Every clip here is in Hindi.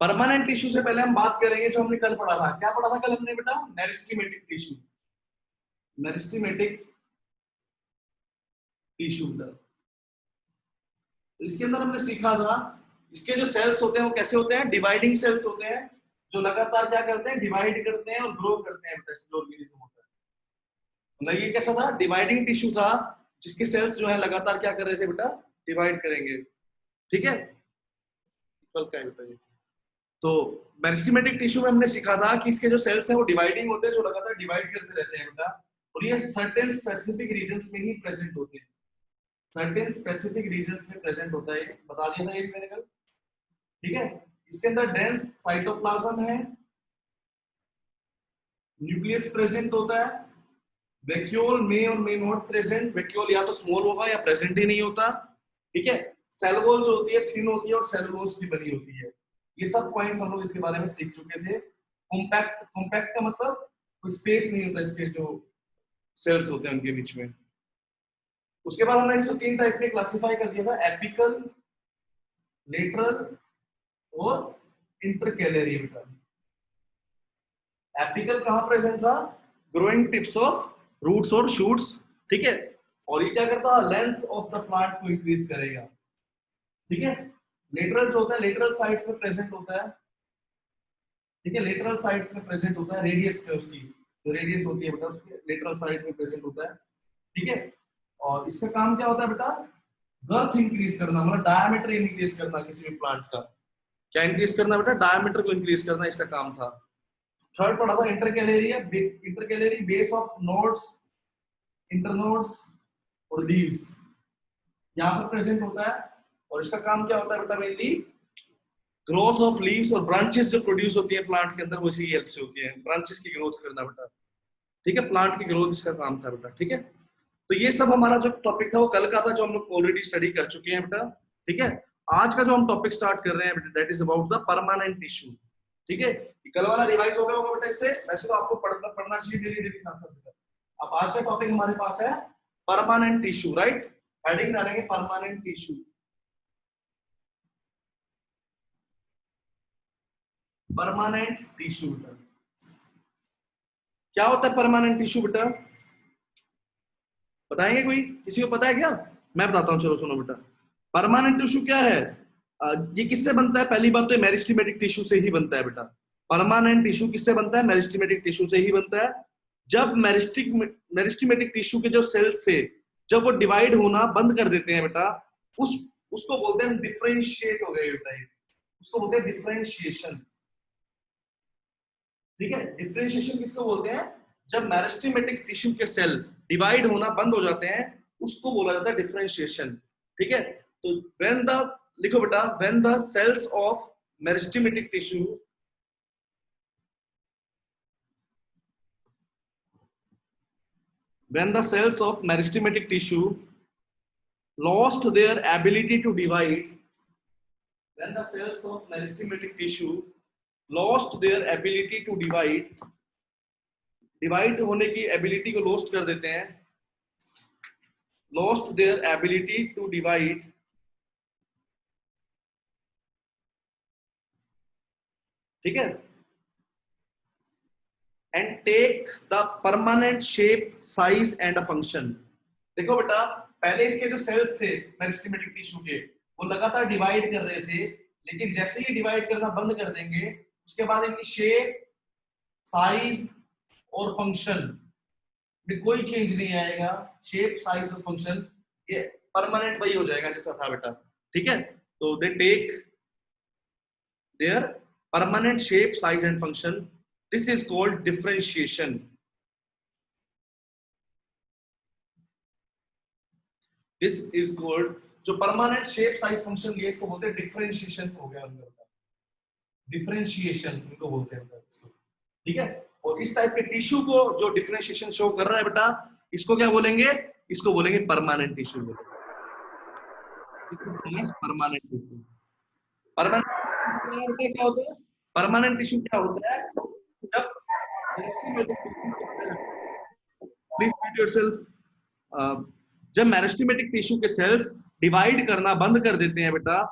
परमानेंट टिश्यू से पहले हम बात करेंगे जो हमने कल पढ़ा था। क्या पढ़ा था कल हमने बेटा? Meristematic tissue. मेरिस्टेमेटिक टिश्यू तो इसके अंदर हमने सीखा था इसके जो सेल्स होते हैं वो कैसे होते हैं? डिवाइडिंग सेल्स होते हैं जो लगातार क्या करते हैं? डिवाइड करते हैं और ग्रो करते हैं। जो ऑर्गेनिज्म होता है मतलब ये कैसा था? डिवाइडिंग टिश्यू था जिसके सेल्स जो है लगातार क्या कर रहे थे बेटा? डिवाइड करेंगे। ठीक है, कल क्या बताइए। तो मेरिस्टेमेटिक टिश्यू में हमने सीखा था कि इसके जो सेल्स हैं वो डिवाइडिंग होते हैं, जो लगातार डिवाइड करते रहते हैं बेटा, और ये सर्टेन स्पेसिफिक रीजन्स में ही प्रेजेंट होते हैं। सर्टेन स्पेसिफिक रीजन्स में प्रेजेंट होता है, बता दिया था ये मैंने कल। ठीक है, इसके अंदर डेंस साइटोप्लाज्म है, न्यूक्लियस प्रेजेंट होता है, वैक्यूल में और मे नॉट प्रेजेंट। वैक्यूल या तो स्मॉल होगा या प्रेजेंट ही नहीं होता। ठीक है, सेल वॉल जो होती है थिन होती है और सेलुलोज की बनी होती है। ये सब पॉइंट्स हम लोग इसके बारे में सीख चुके थे। कॉम्पैक्ट, कॉम्पैक्ट का मतलब कोई स्पेस नहीं होता इसके जो सेल्स होते हैं उनके बीच में। उसके बाद हमने इसको तीन टाइप में क्लासिफाई कर दिया था, एपिकल, लेटरल और इंटरकैलरी। एपिकल कहां प्रेजेंट था? ग्रोइंग टिप्स ऑफ रूट्स और शूट्स। ठीक है, और ये क्या करता है? लेंथ ऑफ द प्लांट को इंक्रीज करेगा। ठीक है, लेटरल जो होता है लेटरल साइड्स में प्रेजेंट होता है। ठीक है, लेटरल साइड्स में प्रेजेंट होता है, रेडियस पे उसकी जो रेडियस होती है बेटा उसके लेटरल साइड में प्रेजेंट होता है। ठीक है, और इसका काम क्या होता है बेटा? गर्थ इंक्रीज करना, मतलब डायमीटर इंक्रीज करना किसी भी प्लांट का। क्या इंक्रीज करना बेटा? डायमीटर को इंक्रीज करना इसका काम था। थर्ड पढ़ा था intercalary. Intercalary base of nodes, internodes और लीव्स यहाँ पर प्रेजेंट होता है, और इसका काम क्या होता है बेटा? मेनली ग्रोथ ऑफ लीव्स और ब्रांचेस जो प्रोड्यूस होती है प्लांट के अंदर वो इसी की हेल्प से होती है। ब्रांचेस की ग्रोथ करना बेटा। ठीक है, प्लांट की ग्रोथ इसका काम था बेटा। ठीक है, तो ये सब हमारा जो टॉपिक था वो कल का था, जो हम लोग ऑलरेडी स्टडी कर चुके हैं बेटा। ठीक है, आज का जो हम टॉपिक स्टार्ट कर रहे हैं बेटा, that is about the permanent tissue. ठीक है, कल वाला रिवाइज हो गया होगा बेटा इससे। वैसे तो आपको पढ़ना चाहिए डेली डेली साथ साथ। अब आज का टॉपिक हमारे पास है परमानेंट टिश्यू, राइट? हेडिंग डालेंगे परमानेंट टिश्यू। परमानेंट टिश्यू क्या होता है? परमानेंट टिश्यू बेटा बताएंगे कोई? किसी को पता है क्या? मैं बताता हूँ, चलो सुनो बेटा। परमानेंट टिश्यू क्या है? ये किससे बनता है? पहली बात तो मेरिस्टेमेटिक टिश्यू से ही बनता है बेटा। परमानेंट टिश्यू किससे बनता है? मेरिस्टेमेटिक टिश्यू से ही बनता है। जब मेरिस्टेमेटिक टिश्यू के जो सेल्स थे जब वो डिवाइड होना बंद कर देते हैं बेटा, उसको बोलते हैं डिफरेंशिएट हो गए बेटा। उसको बोलते हैं डिफरेंशिएशन। ठीक है, डिफरेंशिएशन किसको बोलते हैं? जब मेरिस्टेमेटिक टिश्यू के सेल डिवाइड होना बंद हो जाते हैं उसको बोला जाता है डिफरेंशिएशन। ठीक है, तो व्हेन द, लिखो बेटा, when the cells of meristematic tissue when the cells of meristematic tissue lost their ability to divide, when the cells of meristematic tissue lost their ability to divide, divide होने की एबिलिटी को लॉस्ट कर देते हैं, lost their ability to divide, ठीक है, and take the permanent shape, size and a function। देखो बेटा, पहले इसके जो सेल्स थे मेरिस्टेमेटिक टिश्यू के वो लगातार डिवाइड कर रहे थे, लेकिन जैसे ही डिवाइड करना बंद कर देंगे उसके बाद इनकी शेप, साइज और फंक्शन में कोई चेंज नहीं आएगा। शेप, साइज और फंक्शन ये परमानेंट वही हो जाएगा जैसा था बेटा। ठीक है, तो they take their permanent shape, size and function. This is called differentiation. This is called, जो परमानेंट शेप, साइज, फंक्शन लिए इसको बोलते हैं डिफरेंशिएशन। हो गया उनका डिफरेंशिएशन, इनको बोलते हैं। ठीक है, और इस टाइप के टिश्यू को जो डिफरेंशिएशन शो कर रहा है बेटा, इसको क्या बोलेंगे? इसको बोलेंगे permanent tissue. Permanent tissue. Permanent क्या होता है? परमानेंट टिश्यू क्या होता है? जब प्लीज म्यूट योरसेल्फ। जब मेरिस्टेमेटिक टिश्यू के सेल्स डिवाइड करना बंद कर देते हैं बेटा,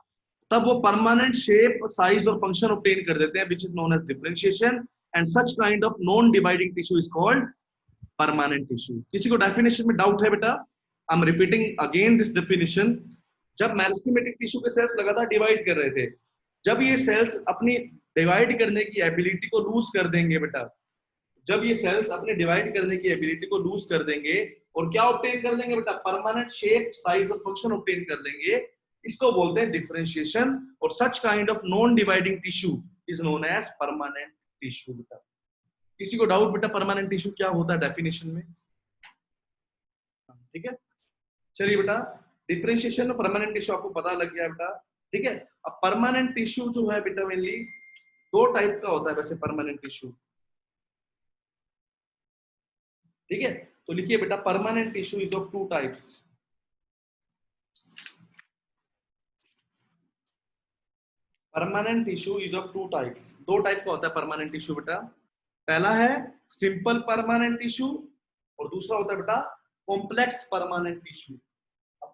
तब वो परमानेंट शेप, साइज और फंक्शन ऑब्टेन कर देते हैं, which is known as differentiation, and such kind of non dividing tissue is called permanent tissue. किसी को डेफिनेशन में डाउट है बेटा? I am repeating again this definition. जब मेरिस्टेमेटिक टिश्यू के सेल्स लगातार डिवाइड कर रहे थे, जब ये सेल्स अपनी डिवाइड करने की एबिलिटी को लूज कर देंगे बेटा, जब ये सेल्स अपने डिवाइड करने की एबिलिटी को लूज कर देंगे और क्या ऑब्टेन कर लेंगे बेटा? परमानेंट शेप, साइज और फंक्शन ऑब्टेन कर लेंगे, इसको बोलते हैं डिफरेंशिएशन। और such kind of non dividing tissue is known as permanent tissue बेटा। किसी को डाउट बेटा परमानेंट टिश्यू क्या होता है डेफिनेशन में? ठीक है, चलिए बेटा, डिफरेंशिएशन और परमानेंट टिश्यू आपको पता लग गया बेटा। ठीक है, अब परमानेंट टिश्यू जो है बेटा मेनली दो टाइप का होता है वैसे परमानेंट टिश्यू। ठीक है, तो लिखिए बेटा permanent tissue is of two types. Permanent tissue is of two types, दो टाइप का होता है परमानेंट टिश्यू बेटा। पहला है सिंपल परमानेंट टिश्यू और दूसरा होता है बेटा complex permanent tissue.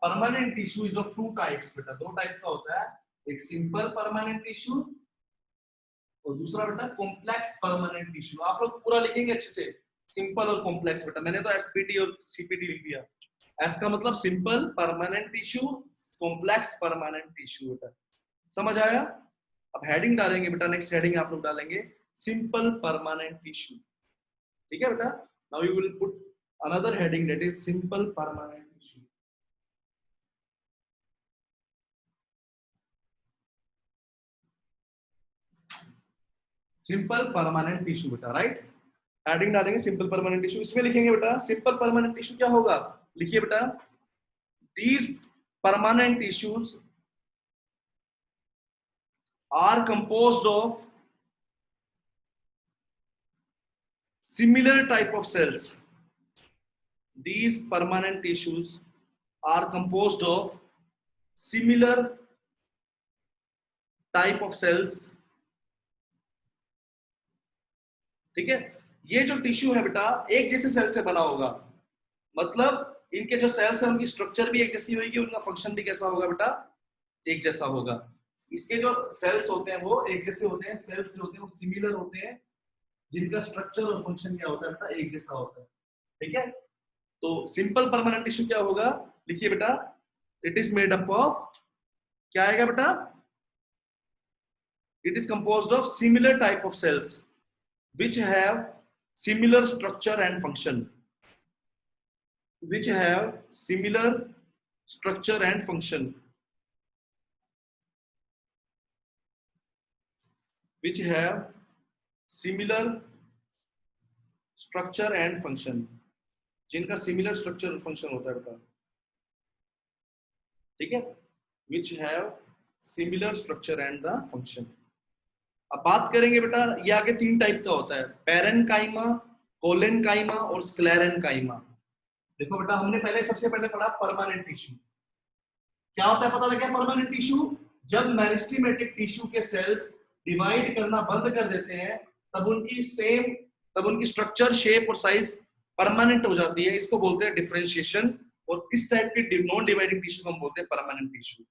Permanent tissue is of two types बेटा, दो टाइप का होता है, एक सिंपल परमानेंट टिश्यू और दूसरा बेटा कॉम्प्लेक्स परमानेंट टिश्यू। आप लोग पूरा लिखेंगे अच्छे से, सिंपल और कॉम्प्लेक्स बेटा। मैंने तो एसपीटी और सीपीटी लिख दिया। एस का मतलब simple permanent tissue, complex permanent tissue बेटा, समझ आया? अब हेडिंग डालेंगे बेटा, नेक्स्ट हेडिंग आप लोग डालेंगे सिंपल परमानेंट टिश्यू। ठीक है बेटा, now you will put another heading that is simple permanent tissue. Simple permanent tissue बेटा, राइट? हेडिंग डालेंगे सिंपल परमानेंट टिश्यू। इसमें लिखेंगे बेटा सिंपल परमानेंट टिश्यू क्या होगा, लिखिए बेटा these permanent tissues are composed of similar type of cells. These permanent tissues are composed of similar type of cells. ठीक है, ये जो टिश्यू है बेटा एक जैसे सेल से बना होगा, मतलब इनके जो सेल्स है उनकी स्ट्रक्चर भी एक जैसी होगी, उनका फंक्शन भी कैसा होगा बेटा? एक जैसा होगा। इसके जो सेल्स होते हैं वो एक जैसे होते हैं, सेल्स जो होते हैं वो सिमिलर होते हैं, जिनका स्ट्रक्चर और फंक्शन क्या होता है बेटा? एक जैसा होता है। ठीक है, तो सिंपल परमानेंट टिश्यू क्या होगा, लिखिए बेटा it is made up of, क्या आएगा बेटा? It is composed of similar type of cells which have similar structure and function, which have similar structure and function, which have similar structure and function, जिनका सिमिलर स्ट्रक्चर और फंक्शन होता है बेटा। ठीक है, which have similar structure and the function। अब बात करेंगे बेटा, ये आगे तीन टाइप का होता है, पैरेनकाइमा, कोलेनकाइमा और स्क्लेरेनकाइमा। देखो बेटा हमने पहले सबसे पहले पढ़ा परमानेंट टिश्यू। क्या होता है पता लगा? परमानेंट टिश्यू जब मेरिस्टेमेटिक टिश्यू के सेल्स डिवाइड करना बंद कर देते हैं तब उनकी स्ट्रक्चर, शेप और साइज परमानेंट हो जाती है, इसको बोलते हैं डिफरेंशिएशन। और इस टाइप के नॉन डिवाइडिंग टिश्यू को हम बोलते हैं परमानेंट टिश्यू।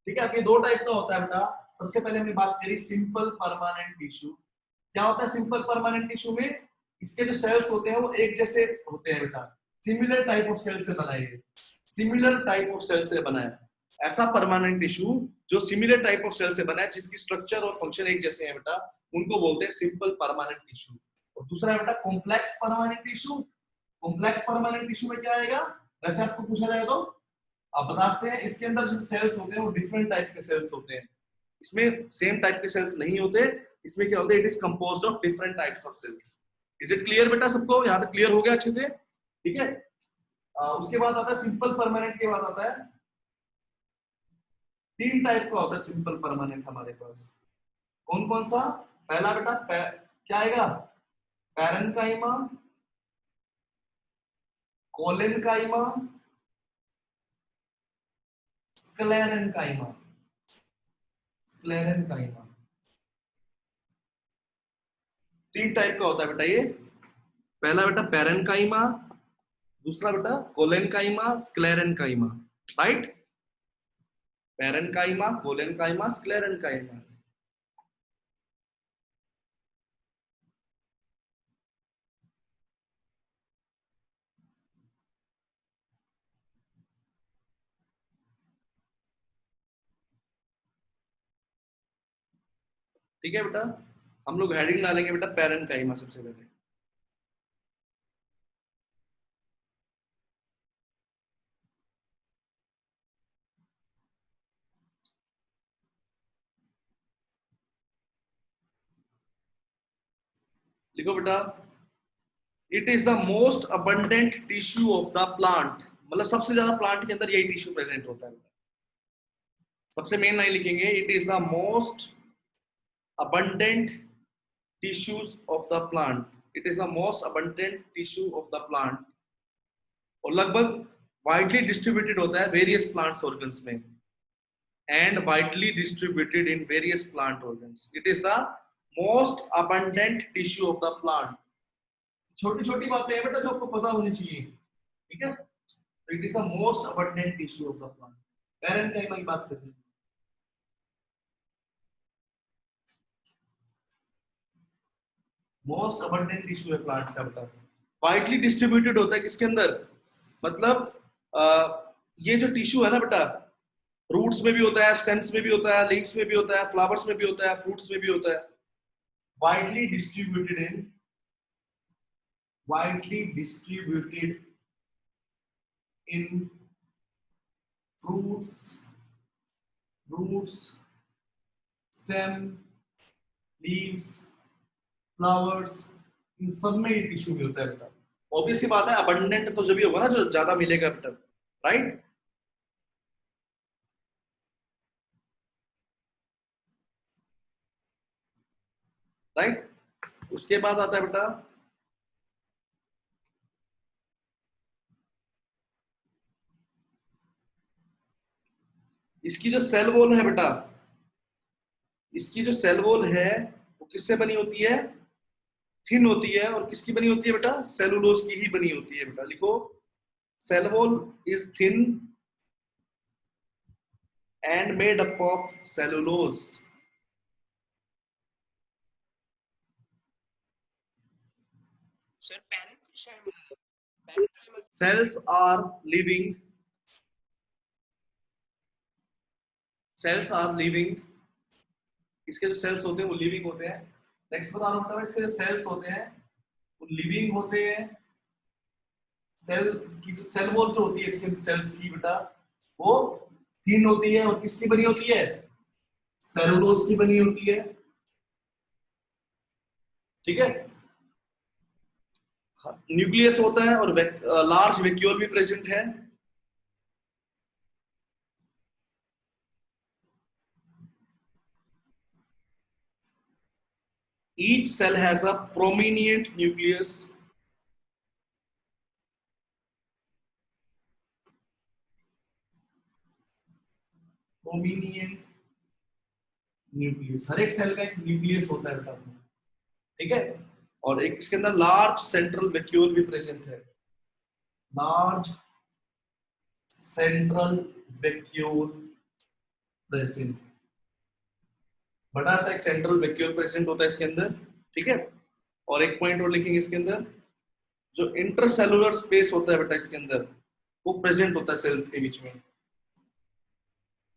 ठीक है, ये दो टाइप का होता है बेटा। सबसे पहले हमने बात करी सिंपल परमानेंट टिश्यू। क्या होता है सिंपल परमानेंट टिश्यू में? इसके जो सेल्स होते हैं वो एक जैसे होते हैं बेटा, सिमिलर टाइप ऑफ सेल से बनाए गए, सिमिलर टाइप ऑफ सेल से बना है ऐसा परमानेंट टिश्यू जो सिमिलर टाइप ऑफ सेल से बना है, जिसकी स्ट्रक्चर और फंक्शन एक जैसे हैं बेटा, उनको बोलते हैं सिंपल परमानेंट टिश्यू। और दूसरा है बेटा complex permanent tissue. Complex permanent tissue में क्या आएगा, वैसे आपको पूछा जाएगा तो आप बताते हैं, इसके अंदर जो सेल्स होते हैं वो डिफरेंट टाइप के सेल्स होते हैं, इसमें सेम टाइप के सेल्स नहीं होते। इसमें क्या होता है, it is composed of different types of cells. Is it clear बेटा सबको? यहाँ तक क्लियर हो गया अच्छे से? ठीक है, उसके बाद आता है सिंपल परमानेंट के बाद आता है तीन टाइप का होता है सिंपल परमानेंट हमारे पास। कौन कौन सा? पहला बेटा क्या आएगा, पैरेनकाइमा, कोलेनकाइमा, स्क्लेरेनकाइमा। स्क्लेरेनकाइमा तीन टाइप का होता है बेटा ये। पहला बेटा पैरेनकाइमा, दूसरा बेटा collenchyma, sclerenchyma, right? Parenchyma, collenchyma, sclerenchyma. ठीक है बेटा, हम लोग हेडिंग डालेंगे बेटा पैरेन्काइमा सबसे पहले। लिखो बेटा, it is the most abundant tissue of the plant, मतलब सबसे ज्यादा प्लांट के अंदर यही टिश्यू प्रेजेंट होता है। सबसे मेन लाइन लिखेंगे, it is the most abundant tissues of the plant, it is the most abundant tissue of the plant, और लगभग widely distributed होता है various plants organs में, and widely distributed in various plant organs, it is the most abundant tissue of the plant। छोटी छोटी बातें हैं बेटा जो आपको पता होनी चाहिए, ठीक है। It is the most abundant tissue of the plant। Parenchyma की बात करते हैं, मोस्ट अबंडेंट टिश्यू है प्लांट का बेटा। वाइडली डिस्ट्रीब्यूटेड होता है किसके अंदर, मतलब ये जो टिश्यू है ना बेटा, रूट्स में भी होता है, स्टेम्स में भी होता है, लीव्स में भी होता है, फ्लावर्स में भी होता है, फ्रूट्स में भी होता है। Widely distributed in fruits, roots, stem, leaves, flowers, इन सब में ये टिश्यू मिलता है बेटा। ऑब्वियस सी बात है, अबंडेंट तो जब भी होगा ना जो ज्यादा मिलेगा बेटा, राइट। राइट, उसके बाद आता है बेटा इसकी जो सेल वॉल है बेटा, इसकी जो सेल वॉल है वो किससे बनी होती है, थिन होती है, और किसकी बनी होती है बेटा, सेलुलोज की ही बनी होती है बेटा। लिखो, cell wall is thin and made up of cellulose. Cells are living, cells are living, इसके जो सेल्स होते हैं वो लिविंग होते हैं। नेक्स्ट बता रहा हूं बेटा, इसके जो सेल्स होते हैं वो लिविंग होते हैं। सेल की जो सेल वॉल जो होती है इसके सेल्स की बेटा, वो थिन होती है, और किसकी बनी होती है, सेलुलोज की बनी होती है, ठीक है। न्यूक्लियस होता है, और लार्ज वैक्यूल भी प्रेजेंट है। Each cell has a prominent nucleus, prominent nucleus, हर एक सेल का एक न्यूक्लियस होता है बेटा, ठीक है। और एक इसके अंदर लार्ज सेंट्रल वैक्यूल भी प्रेजेंट है, लार्ज सेंट्रल वैक्यूल प्रेजेंट, बड़ा सा एक सेंट्रल वैक्यूल प्रेजेंट होता है इसके अंदर, ठीक है। और एक पॉइंट और लिखेंगे इसके अंदर, जो इंटरसेलुलर स्पेस होता है बेटा इसके अंदर, वो प्रेजेंट होता है सेल्स के बीच में,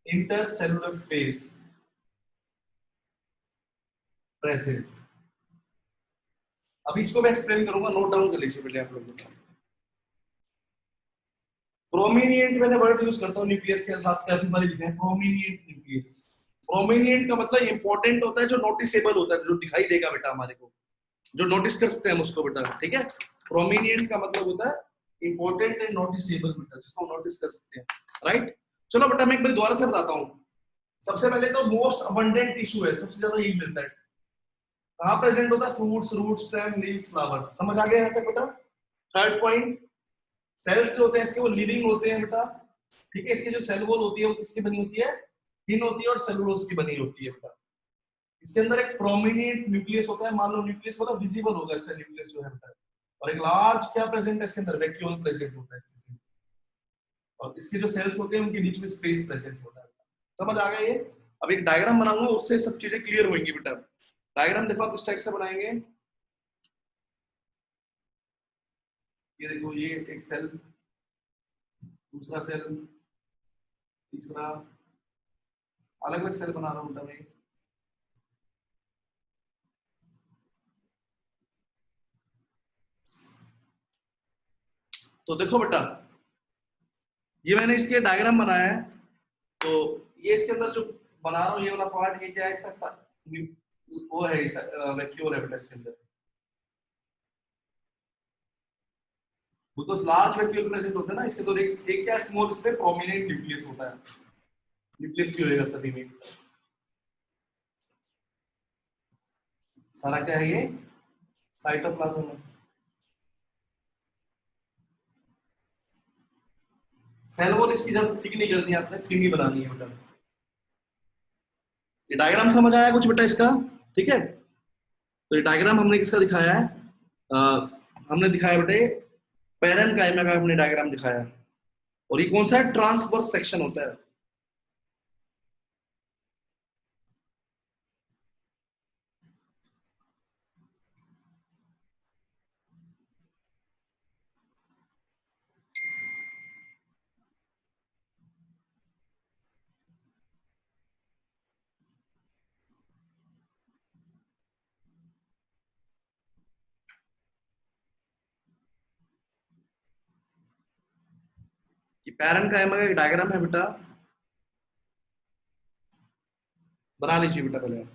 इंटरसेलुलर स्पेस प्रेजेंट। अब इसको मैं एक्सप्लेन करूंगा, नोट डाउन कर लीजिए पहले आप लोग। प्रोमिनिएंट मैंने वर्ड यूज करता हूं न्यूक्लियस के साथ, काफी बार लिखा है प्रोमिनिएंट न्यूक्लियस। प्रोमिनिएंट का मतलब इंपॉर्टेंट होता है, जो नोटिसेबल होता है, जो दिखाई देगा बेटा हमारे को, जो नोटिस कर सकते हैं हम उसको बेटा, ठीक है। प्रोमिनिएंट का मतलब होता है इंपॉर्टेंट एंड नोटिसेबल बेटा, जिसको नोटिस कर सकते हैं, राइट। चलो बेटा मैं एक बार दोबारा से बताता हूँ। सबसे पहले तो मोस्ट अबंडेंट टिश्यू है, सबसे ज्यादा यही मिलता है। कहाँ प्रेजेंट होता है, fruits, roots, stem, leaves, flowers. समझ आ गया यहाँ तक बेटा। थर्ड पॉइंट, सेल्स जो होते हैं इसके वो लिविंग होते हैं बेटा, ठीक है। इसकी जो सेल वॉल होती है वो किसकी बनी होती है, थिन होती है, और सेलुलोज की बनी होती है बेटा। इसके अंदर एक प्रोमिनेंट न्यूक्लियस होता है, मान लो न्यूक्लियस मतलब विजिबल होगा इसका न्यूक्लियस जो है बेटा, और एक लार्ज क्या प्रेजेंट है इसके अंदर, वैक्यूल प्रेजेंट होता है इसके, और इसके जो सेल्स होते हैं उनके बीच में स्पेस प्रेजेंट होता है। समझ आ गया ये? अब एक डायग्राम बनाऊंगा, उससे सब चीजें क्लियर होंगी बेटा। डायग्राम देखो आप इस टाइप से बनाएंगे। ये देखो, ये एक सेल, दूसरा सेल, तीसरा, अलग अलग सेल बना रहा हूं बेटा मैं। तो देखो बेटा, ये मैंने इसके डायग्राम बनाया है। तो ये इसके अंदर जो बना रहा हूँ, ये वाला पार्ट, ये क्या है इसका, वो है वैक्यूल है बेटा इसके अंदर। बिकॉज लार्ज वैक्यूल प्रेजेंट होता है ना इसके, तो एक क्या स्मॉल, इस पे प्रोमिनेंट न्यूक्लियस होता है। न्यूक्लियस भी होएगा सभी में। सारा क्या है ये, साइटोप्लाज्म है। सेल वॉल इसकी जब थिक नहीं करनी है आपने, थिन ही बनानी है बेटा। ये डायग्राम समझ आया कुछ बेटा इसका? ठीक है, तो ये डायग्राम हमने किसका दिखाया है? हमने दिखाया बेटे पैरेन्काइमा का, हमने डायग्राम दिखाया है। और ये कौन सा है? ट्रांसवर्स सेक्शन होता है। ये पैरेन्काइमा का एक डायग्राम है बेटा, बना लीजिए बेटा पहले।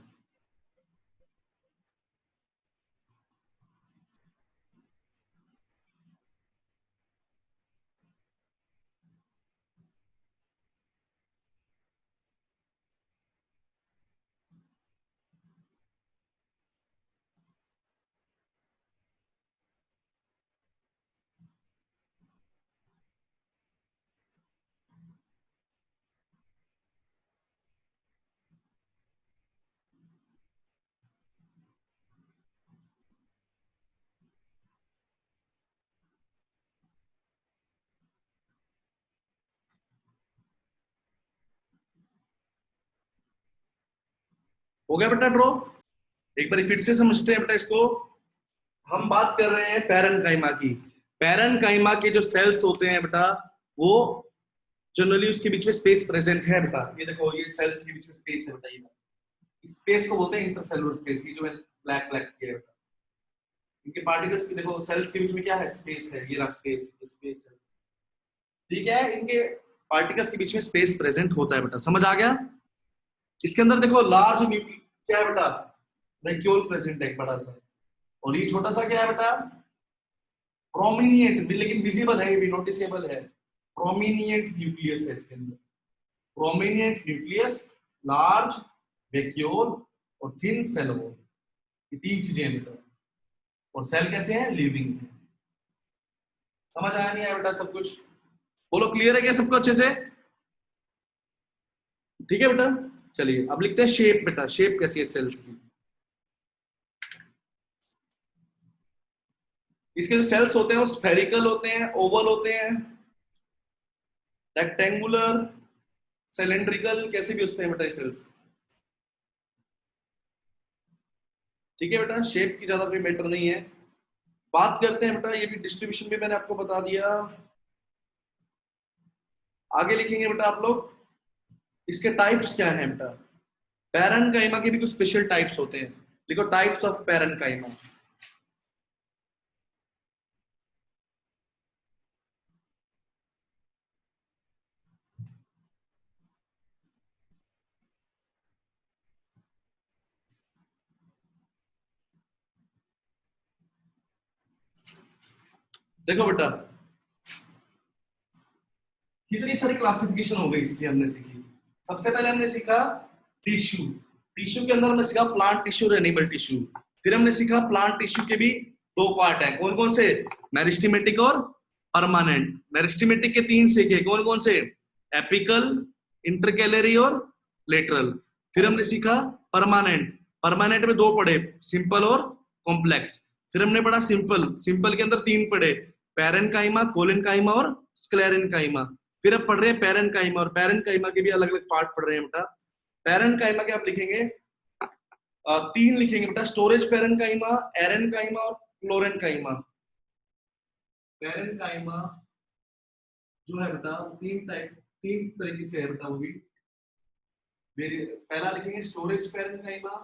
हो गया बेटा ड्रॉ? एक बार फिर से समझते हैं बेटा इसको। हम बात कर रहे हैं पैरेन्काइमा की। पैरेन्काइमा के जो सेल्स होते हैं बेटा, वो जनरली उसके बीच में स्पेस प्रेजेंट है बेटा। ये देखो, ये सेल्स के बीच में स्पेस है बेटा। ये स्पेस को बोलते हैं इंटरसेलुलर स्पेस। ये जो मैंने ब्लैक ब्लैक किया है बेटा, इनके पार्टिकल्स की देखो, सेल्स के बीच में क्या है? स्पेस है। ये रहा स्पेस, स्पेस है। ठीक है, इनके पार्टिकल्स के बीच में स्पेस प्रेजेंट होता है बेटा। समझ आ गया? इसके अंदर देखो लार्ज न्यूक्लियस क्या है बेटा? वैक्यूल प्रेजेंट है एक बड़ा सा। और ये छोटा सा क्या है बेटा? प्रोमिनिएंट, लेकिन विजिबल है, ये भी नोटिसेबल है। प्रोमिनिएंट न्यूक्लियस है इसके अंदर। प्रोमिनिएंट न्यूक्लियस, लार्ज वैक्यूल और थिन सेल वॉल, ये तीन चीजें हैं बेटा। और सेल कैसे हैं? लिविंग है। समझ आया नहीं आया बेटा सब कुछ? बोलो क्लियर है क्या सबको अच्छे से? ठीक है बेटा, चलिए अब लिखते हैं शेप बेटा। शेप कैसी है सेल्स की? इसके जो सेल्स होते हैं वो स्फेरिकल होते हैं, ओवल होते हैं, रेक्टेंगुलर, सिलेंड्रिकल, कैसे भी उसमें बेटा सेल्स। ठीक है बेटा, शेप की ज्यादा कोई मैटर नहीं है। बात करते हैं बेटा, ये भी डिस्ट्रीब्यूशन भी मैंने आपको बता दिया। आगे लिखेंगे बेटा आप लोग, इसके टाइप्स क्या है बेटा? पैरेन्काइमा के भी कुछ स्पेशल टाइप्स होते हैं। लिखो टाइप्स ऑफ पैरेन्काइमा। देखो बेटा, कितनी सारी क्लासिफिकेशन हो गई इसकी हमने सीखी। सबसे पहले हमने सीखा टिश्यू। टिश्यू के अंदर हमने सीखा प्लांट टिश्यू और एनिमल टिश्यू। फिर हमने सीखा प्लांट टिश्यू के भी दो पार्ट है। कौन कौन से? मेरिस्टेमेटिक और परमानेंट। मेरिस्टेमेटिक के तीन सीखे, कौन कौन से? एपिकल, इंटरकैलरी और लेटरल। फिर हमने सीखा परमानेंट। परमानेंट में दो पढ़े, सिंपल और कॉम्प्लेक्स। फिर हमने पढ़ा सिंपल। सिंपल के अंदर तीन पढ़े, पैरेन्काइमा, कोलेन्काइमा और स्क्लेरेन्काइमा। फिर अब पढ़ रहे हैं पैरेन्काइमा, और पैरेन्काइमा के भी अलग अलग पार्ट पढ़ रहे हैं बेटा। पैरेन्काइमा के आप लिखेंगे 3 लिखेंगे बेटा, स्टोरेज पैरेन्काइमा, एरेन्काइमा और क्लोरेन्काइमा। पैरेन्काइमा जो है बेटा 3 तरीके से है बेटा, वो भी पहला लिखेंगे स्टोरेज पैरेन्काइमा,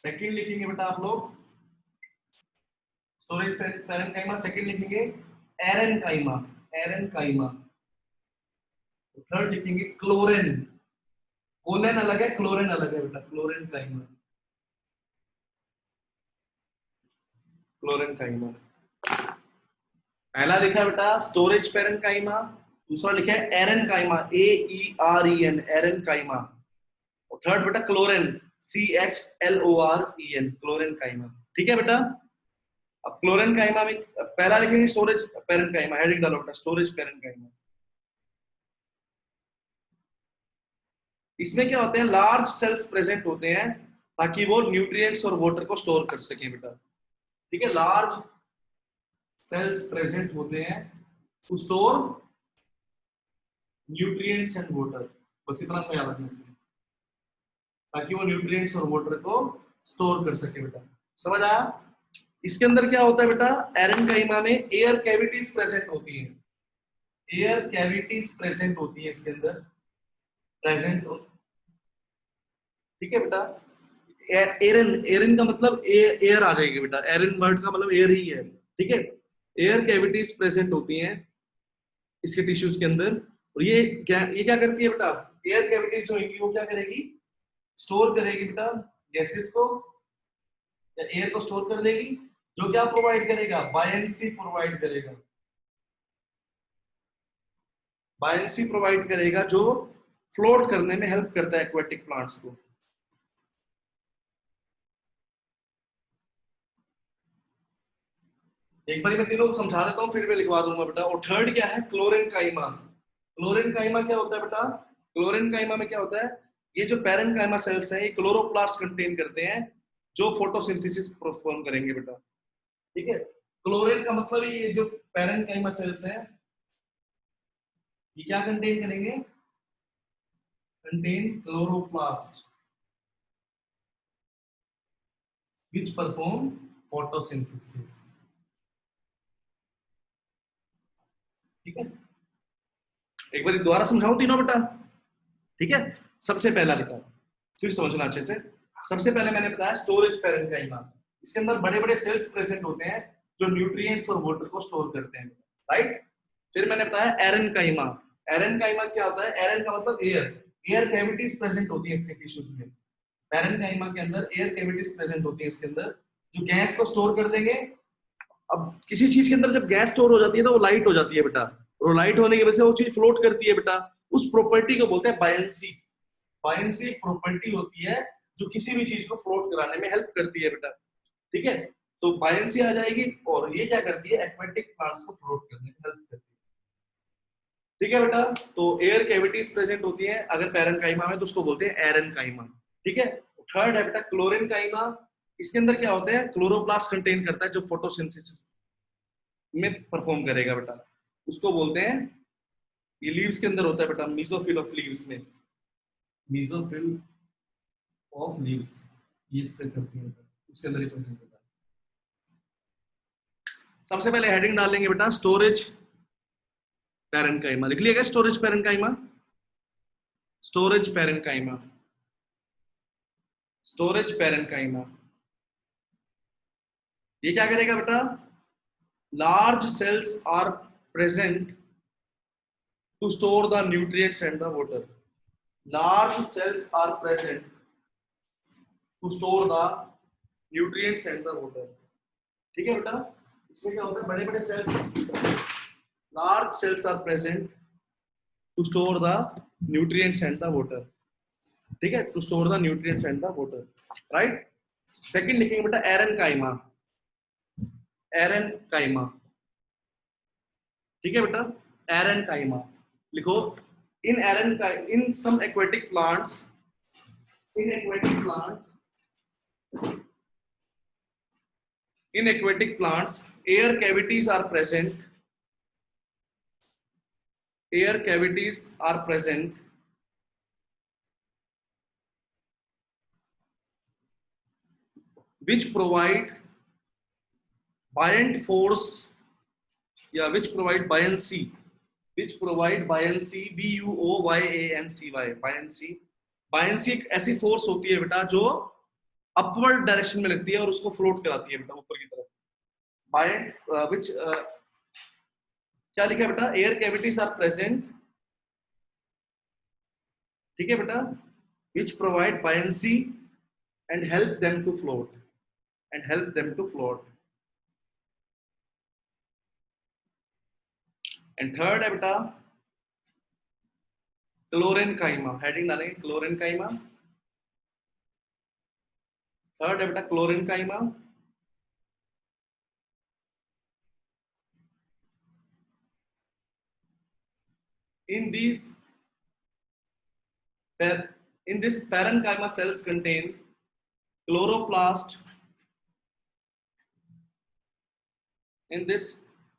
सेकंड लिखेंगे बेटा आप लोग स्टोरेज पैरेन्काइमा, सेकंड लिखेंगे एरेन्काइमा, एरेन्काइमा, थर्ड लिखेंगे क्लोरेन, कोलेन अलग है क्लोरेन अलग है बेटा, क्लोरेन्काइमा, क्लोरेन्काइमा। पहला लिखा है बेटा स्टोरेज पैरेन्काइमा, दूसरा लिखा है एरेन्काइमा, AEREN, एरेन्काइमा, और थर्ड बेटा क्लोरेन, CHLOREN, क्लोरेन्काइमा। ठीक है बेटा। अब क्लोरेन्काइमा में पहला लिखेंगे स्टोरेज पैरेन्काइमा, हेडिंग डालो बेटा स्टोरेज पैरेन्काइमा। इसमें क्या होते हैं, लार्ज सेल्स प्रेजेंट होते हैं ताकि वो न्यूट्रिएंट्स और वाटर को स्टोर कर सके बेटा। ठीक है, लार्ज सेल्स प्रेजेंट होते हैं to store nutrients and water, बस इतना सा याद रखना है, ताकि वो न्यूट्रिएंट्स और वाटर को स्टोर कर सके बेटा। समझ आया? इसके अंदर क्या होता है बेटा, एरेन्काइमा में एयर कैविटीज प्रेजेंट होती है, एयर कैविटीज प्रेजेंट होती है इसके अंदर, प्रेजेंट। ठीक है बेटा। एरन, एरन का मतलब एयर आ जाएगी बेटा, एरन वर्ड का मतलब एयर ही है। ठीक है, एयर कैविटीज प्रेजेंट होती हैं इसके टिश्यूज के अंदर, और ये क्या करती है बेटा, एयर कैविटीज जो होंगी वो क्या करेगी, स्टोर करेगी बेटा गैसेस को या एयर को स्टोर कर लेगी, जो क्या प्रोवाइड करेगा, बायंसी प्रोवाइड करेगा, बायंसी प्रोवाइड करेगा जो फ्लोट करने में हेल्प करता है एक्वेटिक प्लांट्स को। एक बार मैं तीनों को समझा देता हूँ फिर मैं लिखवा दूंगा बेटा। और थर्ड क्या है, क्लोरेन्काइमा। क्लोरेन्काइमा क्या होता है बेटा, क्लोरेन्काइमा में क्या होता है, ये जो पैरेन्काइमा सेल्स हैं ये क्लोरोप्लास्ट कंटेन करते हैं जो फोटोसिंथेसिस परफॉर्म करेंगे बेटा। ठीक है, क्लोरेन का मतलब ये जो पैरेन्काइमा सेल्स हैं ये क्या कंटेन करेंगे, contain chloroplast which perform photosynthesis। ठीक है, एक बार दोबारा समझाऊं तीनों बेटा। ठीक है, सबसे पहला बेटा फिर समझना अच्छे से। सबसे पहले मैंने बताया स्टोरेज पैरेन्काइमा, इसके अंदर बड़े बड़े सेल्स प्रेजेंट होते हैं जो न्यूट्रिएंट्स और वाटर को स्टोर करते हैं, राइट। फिर मैंने बताया एरेन्काइमा। एरेन्काइमा क्या होता है, एरेन का मतलब एयर, एयर कैविटीज प्रेजेंट होती है इसके टिश्यूज में। पैरेन्काइमा के अंदर एयर कैविटीज प्रेजेंट होती है इसके अंदर, जो गैस को स्टोर कर देंगे। अब किसी चीज के अंदर जब गैस स्टोर हो जाती है तो वो लाइट हो जाती है बेटा, और लाइट होने की वजह से वो चीज फ्लोट करती है बेटा, उस प्रॉपर्टी को बोलते हैं बायंसी। बायंसी एक प्रॉपर्टी होती है जो किसी भी चीज को फ्लोट कराने में हेल्प करती है बेटा। ठीक है, तो बायंसी आ जाएगी और ये क्या करती है, एक्वेटिक प्लांट्स को फ्लोट करने में हेल्प करती है। ठीक है बेटा, तो एयर कैविटीज प्रेजेंट होती है अगर पैरेन्काइमा में तो उसको बोलते हैं एरेन्काइमा। ठीक है, थर्ड है बेटा क्लोरेन्काइमा। इसके अंदर क्या होता है, क्लोरोप्लास्ट कंटेन करता है जो फोटोसिंथेसिस में परफॉर्म करेगा बेटा, उसको बोलते हैं, ये लीव्स के अंदर होता है बेटा, मीजोफिल ऑफ लीव्स में, मीजोफिल ऑफ लीव्स ये इससे करती है, उसके अंदर ही प्रेजेंट होता है। सबसे पहले हेडिंग डाल लेंगे बेटा स्टोरेज पैरेन्काइमा, लिख लिएगा storage parenchyma, storage parenchyma, storage parenchyma. ये क्या करेगा बेटा, large cells are present to store the nutrients and the water, large cells are present to store the nutrients and the water। ठीक है बेटा, इसमें क्या होता है, बड़े बड़े sales, large cells are present to store the nutrients and the water। ठीक है, to store the nutrients and the water, right। Second लिखेंगे बेटा एरेन्काइमा, एरेन्काइमा। ठीक है बेटा, एरेन्काइमा लिखो। in some aquatic plants, in aquatic plants air cavities are present air cavities are present which provide buoyant force या which provide buoyancy B U O Y A N C Y buoyancy एक ऐसी फोर्स होती है बेटा जो अपवर्ड डायरेक्शन में लगती है और उसको फ्लोट कराती है बेटा ऊपर की तरफ buoyant which क्या लिखा है बेटा एयर कैविटीज आर प्रेजेंट ठीक है बेटा which provide buoyancy and help them to float and third है बेटा क्लोरेनकाइमा हेडिंग डालेंगे क्लोरेनकाइमा थर्ड है बेटा chlorenchyma in this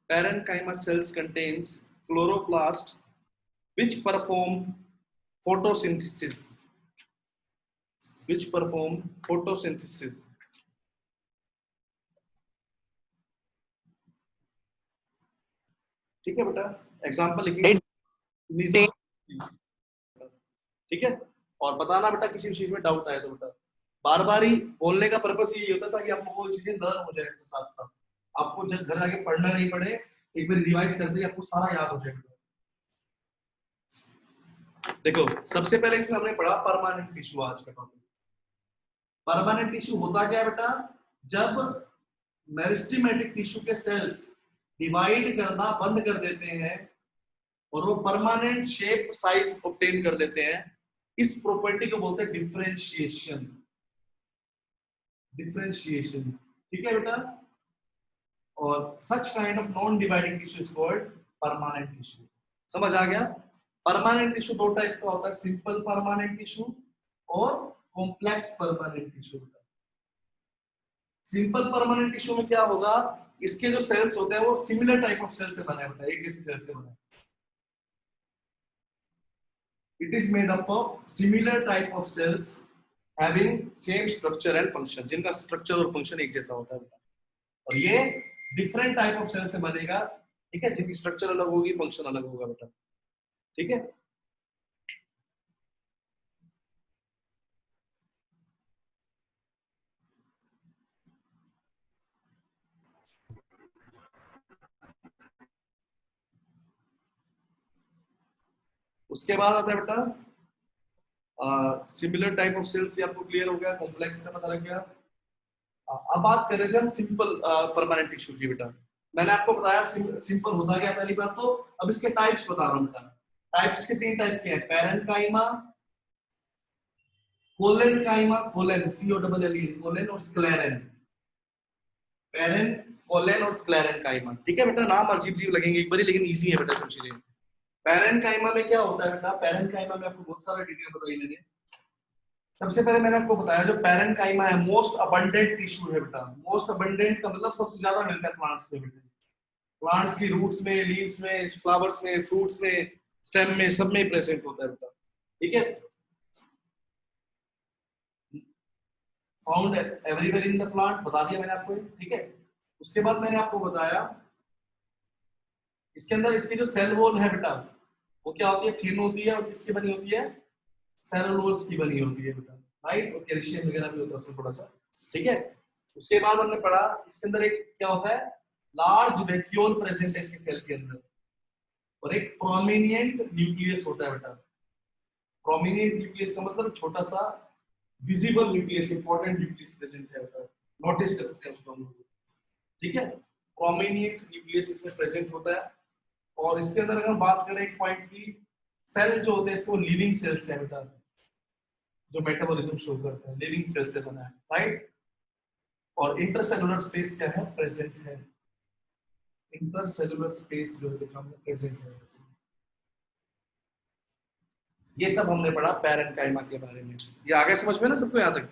parenchyma cells contain chloroplast which perform photosynthesis ठीक है बेटा एग्जांपल लिखिए ठीक है और बताना बेटा किसी चीज में डाउट आए तो बेटा बार बार ही बोलने का पर्पस यही होता था कि आपको वो चीजें लर्न हो जाए साथ साथ आपको जब घर आके पढ़ना नहीं पड़े एक बार रिवाइज कर दे आपको सारा याद हो जाएगा देखो सबसे पहले इसमें हमने पढ़ा परमानेंट टिश्यू आज का टॉपिक परमानेंट टिश्यू होता क्या है बेटा जब मेरिस्टेमेटिक टिश्यू के सेल्स डिवाइड करना बंद कर देते हैं और वो परमानेंट शेप साइज ऑब्टेन कर देते हैं इस प्रॉपर्टी को बोलते हैं डिफरेंशिएशन ठीक है बेटा और such kind of non dividing tissue is called permanent tissue समझ आ गया परमानेंट टिश्यू दो टाइप का होता है सिंपल परमानेंट टिश्यू और complex permanent tissue simple permanent tissue में क्या होगा इसके जो सेल्स होते हैं वो सिमिलर टाइप ऑफ सेल से बने होते हैं एक जैसे सेल से बने it is made up of similar type of cells having same structure and function जिनका स्ट्रक्चर और फंक्शन एक जैसा होता है और ये डिफरेंट टाइप ऑफ सेल से बनेगा ठीक है जिनकी स्ट्रक्चर अलग होगी फंक्शन अलग होगा बेटा ठीक है उसके बाद आता है बेटा सिमिलर टाइप ऑफ सेल्स आपको क्लियर हो गया कॉम्प्लेक्स से पता लग गया अब बात कर रहे थे हम सिंपल परमानेंट टिश्यू की बेटा मैंने आपको बताया सिंपल होता क्या पहली बात तो अब इसके टाइप्स बता रहा हूं बेटा टाइप्स इसके तीन टाइप के हैं पैरेन्काइमा कोलेनकाइमा कोलेन COLLEN कोलेन और स्क्लेरेन पैरेन कोलेन और स्क्लेरेनकाइमा ठीक है बेटा नाम अजीब लगेंगे एक बार लेकिन इजी है बेटा सब चीजें पैरेन्काइमा में क्या होता है बेटा पैरेन्काइमा में आपको बहुत सारा डिटेल बताई मैंने सबसे पहले मैंने आपको बताया जो पैरेन्काइमा है मोस्ट अबंडेंट टिश्यू है बेटा मोस्ट अबंडेंट का मतलब सबसे ज्यादा मिलता है प्लांट्स में बेटा प्लांट्स की रूट्स में लीव्स में फ्लावर्स में फ्रूट्स में स्टेम में सब में प्रेजेंट होता है बेटा ठीक है found everywhere in the plant बता दिया मैंने आपको ठीक है उसके बाद मैंने आपको बताया इसके अंदर इसकी जो सेल वॉल है बेटा वो क्या होती है थिन होती है और किसकी बनी होती है सेलुलोज की बनी होती है बेटा राइट और कैल्शियम वगैरह भी होता है उसमें थोड़ा सा ठीक है उसके बाद हमने पढ़ा इसके अंदर एक क्या होता है लार्ज वैक्यूल प्रेजेंट है इसके सेल के अंदर और एक प्रोमिनेंट न्यूक्लियस होता है बेटा प्रोमिनेंट न्यूक्लियस का मतलब छोटा सा visible nucleus important nucleus present है बेटा नोटिस कर सकते हैं उसको हम लोग ठीक है प्रोमिनेंट न्यूक्लियस इसमें प्रेजेंट होता है और इसके अंदर अगर बात करें एक पॉइंट की सेल जो होते हैं इसको लिविंग सेल्स है बेटा जो मेटाबॉलिज्म शो करते हैं लिविंग सेल से बना है राइट और इंटरसेलुलर स्पेस क्या है प्रेजेंट है इंटरसेलुलर स्पेस जो है प्रेजेंट है ये सब हमने पढ़ा पैरेन्काइमा के बारे में ये आगे समझ में ना सबको यहाँ तक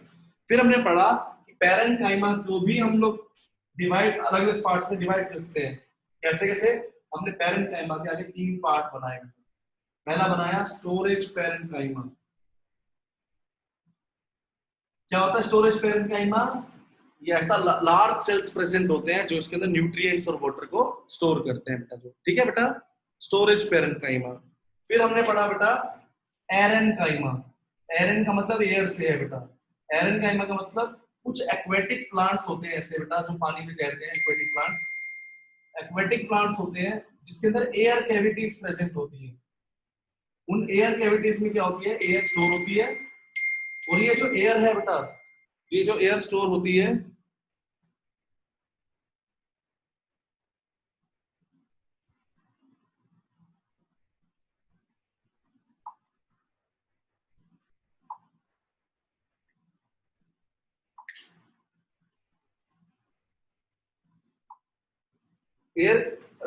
फिर हमने पढ़ा कि पैरेन्काइमा को भी हम लोग डिवाइड अलग अलग पार्ट्स में डिवाइड कर सकते हैं कैसे कैसे हमने पैरेन्काइमा के आगे तीन पार्ट बनाए पहला बनाया स्टोरेज पैरेन्काइमा। क्या होता है स्टोरेज पैरेन्काइमा? ये ऐसा लार्ज सेल्स प्रेजेंट होते हैं जो इसके अंदर न्यूट्रिएंट्स और वाटर को स्टोर करते हैं बेटा, जो ठीक है बेटा, स्टोरेज पैरेन्काइमा। फिर हमने पढ़ा बेटा एरेन्काइमा। एरेन का मतलब एयर से है बेटा। एरेन्काइमा का मतलब कुछ एक्वेटिक प्लांट्स होते हैं ऐसे बेटा जो पानी में तैरते हैं, एक्वेटिक प्लांट्स। एक्वेटिक प्लांट्स होते हैं जिसके अंदर एयर कैविटीज प्रेजेंट होती है। उन एयर कैविटीज में क्या होती है? एयर स्टोर होती है। और ये जो एयर है बेटा, ये जो एयर स्टोर होती है, एयर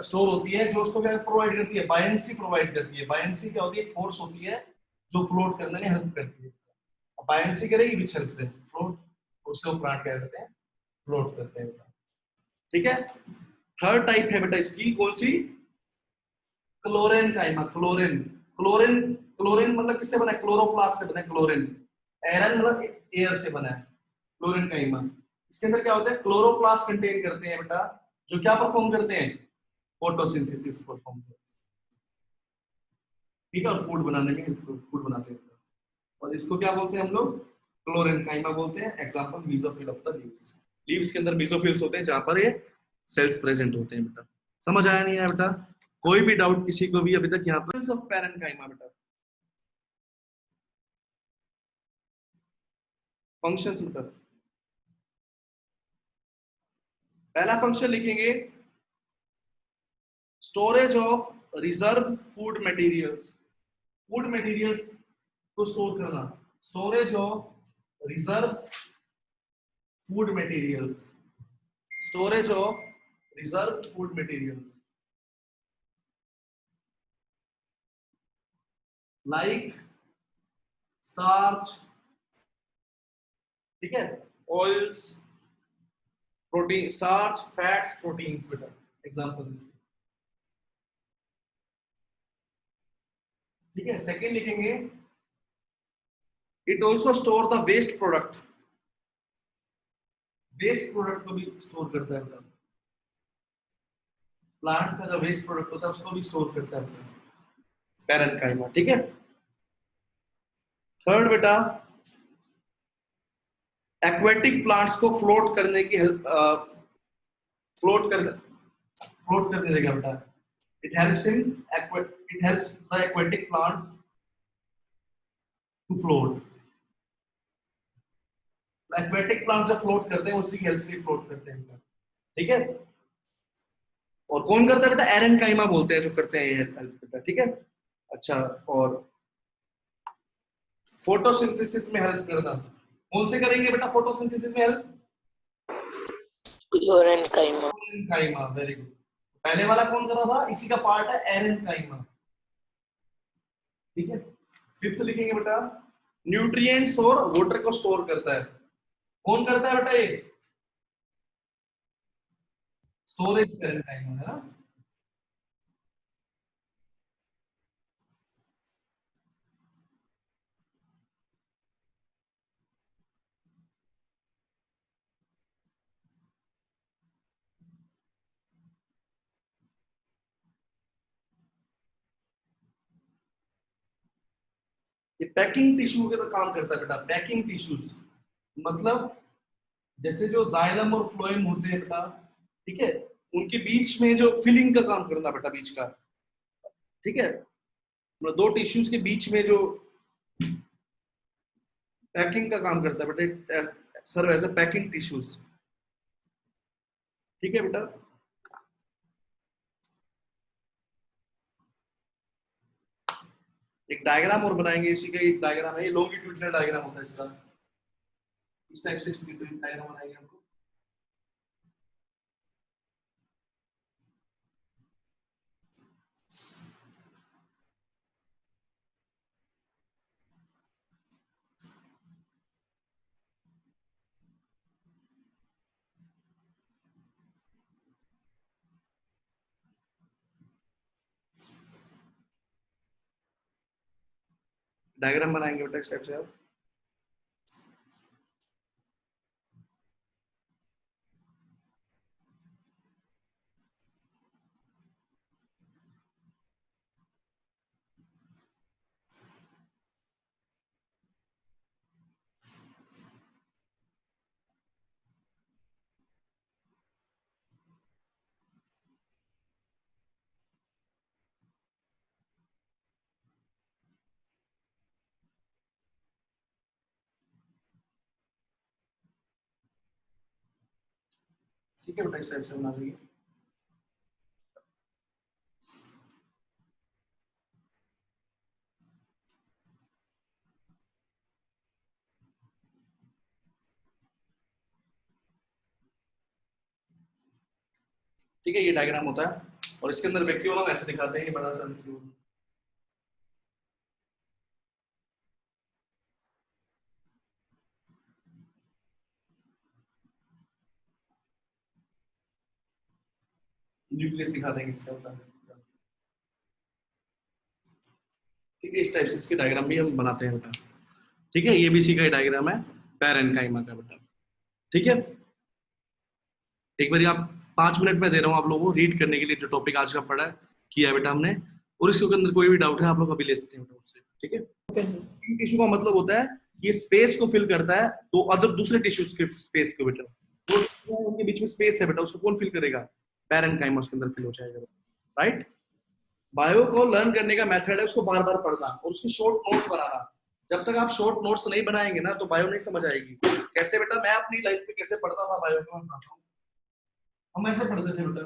स्टोर होती है जो उसको क्या प्रोवाइड करती है? बायंसी प्रोवाइड करती है। बायंसी क्या होती है? फोर्स होती है जो फ्लोट करने में हेल्प करती है। बायंसी करेगी विच हेल्प से फ्लोट, उससे वो प्लांट क्या करते हैं? फ्लोट करते हैं। ठीक है। थर्ड टाइप है बेटा इसकी, कौन सी? क्लोरेन काइमा। क्लोरेन, क्लोरेन, क्लोरीन मतलब किससे बना है? क्लोरोप्लास्ट से बना है क्लोरीन। एरन मतलब एयर से बना है क्लोरीन काइमा। इसके अंदर क्या होता है? क्लोरोप्लास्ट कंटेन करते हैं बेटा, जो क्या परफॉर्म करते हैं? फोटोसिंथेसिस परफॉर्म करते हैं। ठीक है, और फूड बनाने में फूड बनाते हैं। और इसको क्या बोलते हैं हम लोग? क्लोरीन काइमा बोलते हैं। Example mesophyll of the leaves. Leaves के अंदर मेसोफिल्स होते हैं जहां पर ये सेल्स प्रेजेंट होते हैं बेटा। समझ आया नहीं आया बेटा? कोई भी डाउट किसी को भी अभी तक यहाँ पर? ऑफ पैरेन्काइमा बेटा, फंक्शंस बेटा। पहला फंक्शन लिखेंगे storage of reserve food materials. Food materials को स्टोर करना। Storage of reserve food materials. Storage of reserve food materials like starch, ठीक है, oils, protein, starch, fats, proteins बेटा, एग्जांपल। ठीक है। सेकंड लिखेंगे it also store the waste product. Waste product को भी स्टोर करता है बेटा। प्लांट का जो वेस्ट प्रोडक्ट होता है उसको भी स्टोर करता है पैरेन्काइमा। ठीक है। थर्ड बेटा एक्वेटिक प्लांट्स को फ्लोट करने की हेल्प, फ्लोट कर फ्लोट करने देगा बेटा। It helps in it helps the aquatic plants to float. Aquatic plants जो फ्लोट करते हैं उसी की हेल्प से फ्लोट करते हैं। ठीक है। और कौन करता है बेटा? एरेन्काइमा बोलते हैं जो करते हैं ये हेल्प बेटा। ठीक है। अच्छा, और फोटोसिंथेसिस में हेल्प करना, कौन से करेंगे बेटा फोटोसिंथेसिस में हेल्प? क्लोरेन्काइमा। एरेन्काइमा, very good. पहले वाला कौन कर रहा था? इसी का पार्ट है एरेन्काइमा। ठीक है। फिफ्थ लिखेंगे बेटा न्यूट्रिएंट्स और वाटर को स्टोर करता है। कौन करता है बेटा? ये स्टोरेज एरेन्काइमा है ना। ये पैकिंग टिश्यू के तो काम करता है बेटा। पैकिंग टिश्यूज मतलब जैसे जो जाइलम और फ्लोएम होते हैं बेटा, ठीक है, उनके बीच में जो फिलिंग का काम करना बेटा, बीच का। ठीक है, मतलब दो टिश्यूज के बीच में जो पैकिंग का काम करता है बेटा, serve as a packing tissues. ठीक है बेटा। एक डायग्राम और बनाएंगे इसी का। एक डायग्राम है, ये लॉन्गिट्यूडिनल डायग्राम होता है इसका। इस टाइप से इसकी डायग्राम बनाएंगे हमको। डायग्राम बनाएंगे बेटा इस टाइप से आप। ठीक है बेटा, इस टाइप से बना देंगे। ठीक है, ये डायग्राम होता है और इसके अंदर वैक्यूम हम ऐसे दिखाते हैं, ये बड़ा सा वैक्यूम। न्यूक्लियस दिखा देंगे इसका होता है। ठीक है, इस टाइप से इसके डायग्राम भी हम बनाते हैं बेटा। ठीक है, ये भी इसी का डायग्राम है पैरेन्काइमा का बेटा। ठीक है, एक बार आप 5 मिनट में दे रहा हूँ आप लोगों को रीड करने के लिए, जो टॉपिक आज का पढ़ा है किया है बेटा हमने, और इसके अंदर कोई भी डाउट है आप लोग अभी ले सकते हैं बेटा उससे। ठीक है, टिश्यू का मतलब होता है ये स्पेस को फिल करता है तो अदर दूसरे टिश्यूज के स्पेस को बेटा, तो उनके बीच में स्पेस है बेटा, उसको कौन फिल करेगा? पैरेन्काइमा उसके अंदर फिल हो जाएगा, राइट। बायो को लर्न करने का मेथड है उसको बार बार पढ़ना और उसके शॉर्ट नोट्स बनाना। जब तक आप शॉर्ट नोट्स नहीं बनाएंगे ना तो बायो नहीं समझ आएगी। कैसे बेटा, मैं अपनी लाइफ में कैसे पढ़ता था बायो को बताता हूँ। हम ऐसे पढ़ते थे बेटा,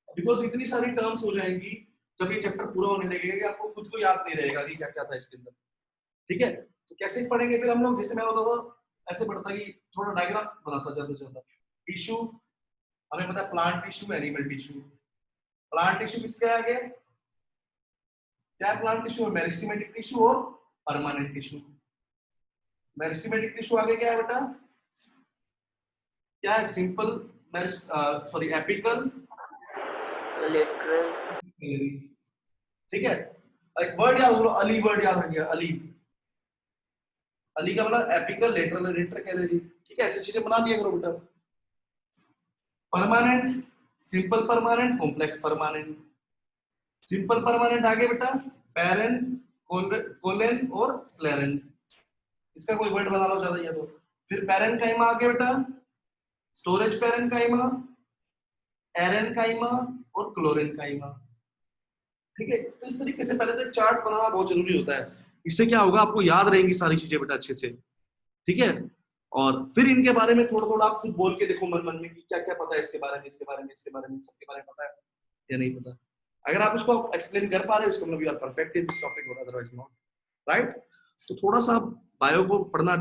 बिकॉज इतनी सारी टर्म्स हो जाएंगी जब ये चैप्टर पूरा होने लगेगा कि आपको खुद को याद नहीं रहेगा कि क्या क्या था इसके अंदर। ठीक है, तो कैसे पढ़ेंगे फिर हम लोग? जैसे मैं होता था ऐसे पढ़ता कि थोड़ा डायग्राम बनाता ज्यादा से ज्यादा। टिश्यू हमें पता है, plant tissue, animal tissue. Plant tissue किसके आगे क्या? प्लांट टिश्यू है मेरिस्टेमेटिक टिश्यू और परमानेंट टिश्यू। मेरिस्टेमेटिक टिश्यू आगे क्या है बेटा? क्या है? Simple sorry apical lateral. ठीक है, एक वर्ड याद करो, अली वर्ड याद रखिए, अली। अली का मतलब एपिकल, लेटरल, रेटर कैलरी। ठीक है, ऐसी चीजें बना दिया करो बेटा। Permanent, simple permanent, complex permanent. Simple permanent आगे बेटा पैरेन, कोलेन और स्क्लेरन। इसका कोई वर्ड बना लो ज्यादा या तो। फिर पैरेन्काइमा आगे बेटा स्टोरेज पैरेन्काइमा, एरेन्काइमा और क्लोरेन्काइमा। ठीक है, तो इस तरीके से पहले तो एक चार्ट बनाना बहुत जरूरी होता है। इससे क्या होगा, आपको याद रहेंगी सारी चीजें बेटा अच्छे से। ठीक है, और फिर इनके बारे में थोड़ा थोड़ा आप खुद बोल के देखो मन मन में कि क्या क्या पता है इसके बारे में, इसके बारे में, इसके बारे में, सबके बारे में पता है या नहीं पता। अगर आप इसको एक्सप्लेन कर पा रहे हो इसका मतलब you are perfect in this topic और अदरवाइज नॉट, राइट। तो थोड़ा सा बायो को पढ़ना